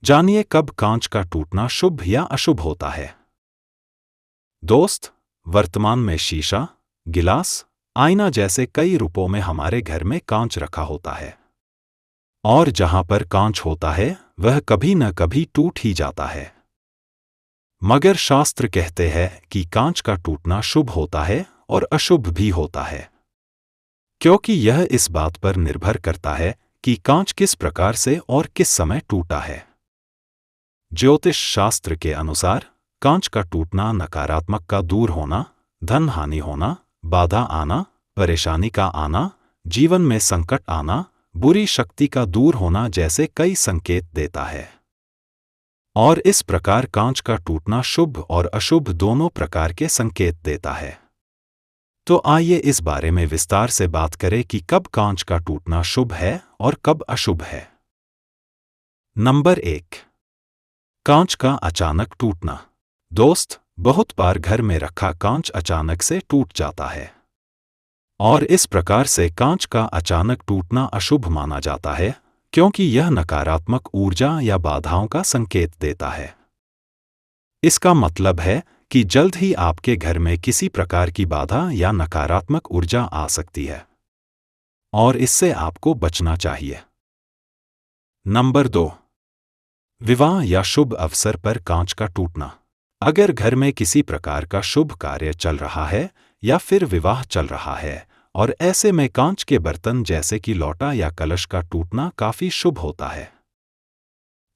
जानिए कब कांच का टूटना शुभ या अशुभ होता है। दोस्त, वर्तमान में शीशा, गिलास, आईना जैसे कई रूपों में हमारे घर में कांच रखा होता है। और जहां पर कांच होता है वह कभी न कभी टूट ही जाता है। मगर शास्त्र कहते हैं कि कांच का टूटना शुभ होता है और अशुभ भी होता है, क्योंकि यह इस बात पर निर्भर करता है कि कांच किस प्रकार से और किस समय टूटा है। ज्योतिष शास्त्र के अनुसार कांच का टूटना नकारात्मक का दूर होना, धन हानि होना, बाधा आना, परेशानी का आना, जीवन में संकट आना, बुरी शक्ति का दूर होना जैसे कई संकेत देता है। और इस प्रकार कांच का टूटना शुभ और अशुभ दोनों प्रकार के संकेत देता है। तो आइए इस बारे में विस्तार से बात करें कि कब कांच का टूटना शुभ है और कब अशुभ है। नंबर 1, कांच का अचानक टूटना। दोस्त, बहुत बार घर में रखा कांच अचानक से टूट जाता है और इस प्रकार से कांच का अचानक टूटना अशुभ माना जाता है, क्योंकि यह नकारात्मक ऊर्जा या बाधाओं का संकेत देता है। इसका मतलब है कि जल्द ही आपके घर में किसी प्रकार की बाधा या नकारात्मक ऊर्जा आ सकती है और इससे आपको बचना चाहिए। नंबर 2, विवाह या शुभ अवसर पर कांच का टूटना। अगर घर में किसी प्रकार का शुभ कार्य चल रहा है या फिर विवाह चल रहा है और ऐसे में कांच के बर्तन जैसे कि लोटा या कलश का टूटना काफी शुभ होता है।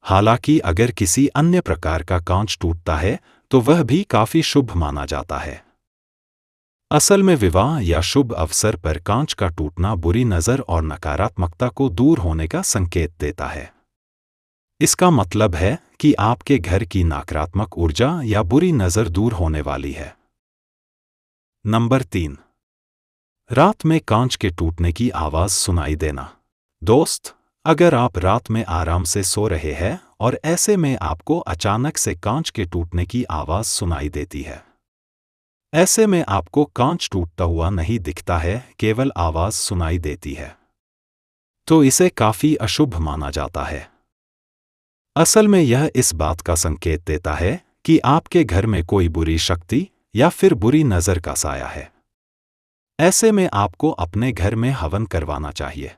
हालांकि अगर किसी अन्य प्रकार का कांच टूटता है तो वह भी काफी शुभ माना जाता है। असल में विवाह या शुभ अवसर पर कांच का टूटना बुरी नजर और नकारात्मकता को दूर होने का संकेत देता है। इसका मतलब है कि आपके घर की नकारात्मक ऊर्जा या बुरी नजर दूर होने वाली है। नंबर 3, रात में कांच के टूटने की आवाज सुनाई देना। दोस्त, अगर आप रात में आराम से सो रहे हैं और ऐसे में आपको अचानक से कांच के टूटने की आवाज सुनाई देती है, ऐसे में आपको कांच टूटता हुआ नहीं दिखता है, केवल आवाज सुनाई देती है, तो इसे काफी अशुभ माना जाता है। असल में यह इस बात का संकेत देता है कि आपके घर में कोई बुरी शक्ति या फिर बुरी नजर का साया है। ऐसे में आपको अपने घर में हवन करवाना चाहिए।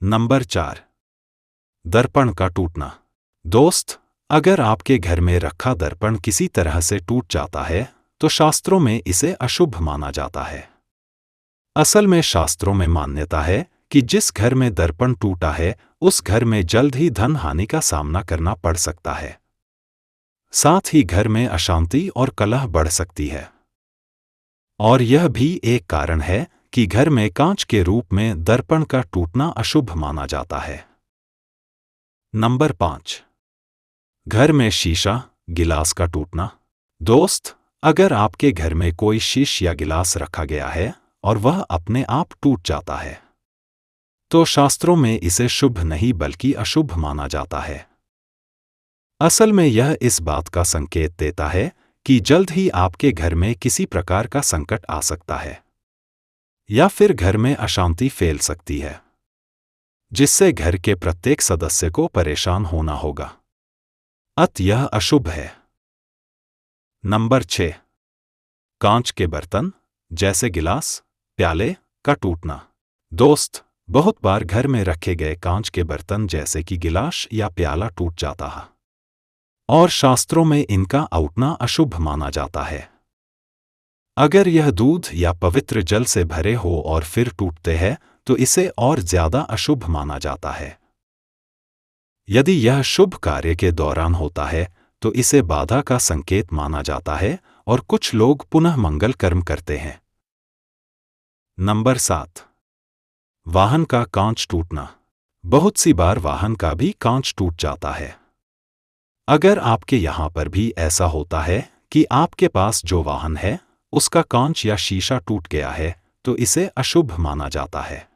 नंबर 4, दर्पण का टूटना। दोस्त, अगर आपके घर में रखा दर्पण किसी तरह से टूट जाता है तो शास्त्रों में इसे अशुभ माना जाता है। असल में शास्त्रों में मान्यता है कि जिस घर में दर्पण टूटा है उस घर में जल्द ही धन हानि का सामना करना पड़ सकता है। साथ ही घर में अशांति और कलह बढ़ सकती है। और यह भी एक कारण है कि घर में कांच के रूप में दर्पण का टूटना अशुभ माना जाता है। नंबर 5, घर में शीशा, गिलास का टूटना। दोस्त, अगर आपके घर में कोई शीश या गिलास रखा गया है और वह अपने आप टूट जाता है तो शास्त्रों में इसे शुभ नहीं बल्कि अशुभ माना जाता है। असल में यह इस बात का संकेत देता है कि जल्द ही आपके घर में किसी प्रकार का संकट आ सकता है या फिर घर में अशांति फैल सकती है, जिससे घर के प्रत्येक सदस्य को परेशान होना होगा। अतः यह अशुभ है। नंबर 6, कांच के बर्तन जैसे गिलास, प्याले का टूटना। दोस्त, बहुत बार घर में रखे गए कांच के बर्तन जैसे कि गिलास या प्याला टूट जाता है और शास्त्रों में इनका टूटना अशुभ माना जाता है। अगर यह दूध या पवित्र जल से भरे हो और फिर टूटते हैं तो इसे और ज्यादा अशुभ माना जाता है। यदि यह शुभ कार्य के दौरान होता है तो इसे बाधा का संकेत माना जाता है और कुछ लोग पुनः मंगल कर्म करते हैं। नंबर 7, वाहन का कांच टूटना। बहुत सी बार वाहन का भी कांच टूट जाता है। अगर आपके यहां पर भी ऐसा होता है कि आपके पास जो वाहन है उसका कांच या शीशा टूट गया है तो इसे अशुभ माना जाता है।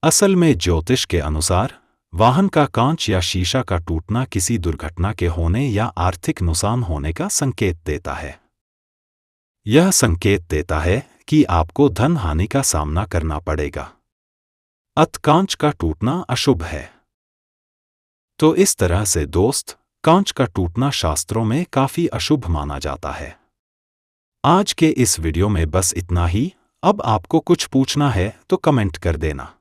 असल में ज्योतिष के अनुसार वाहन का कांच या शीशा का टूटना किसी दुर्घटना के होने या आर्थिक नुकसान होने का संकेत देता है। यह संकेत देता है कि आपको धन हानि का सामना करना पड़ेगा। अतः कांच का टूटना अशुभ है। तो इस तरह से दोस्त, कांच का टूटना शास्त्रों में काफी अशुभ माना जाता है। आज के इस वीडियो में बस इतना ही। अब आपको कुछ पूछना है तो कमेंट कर देना।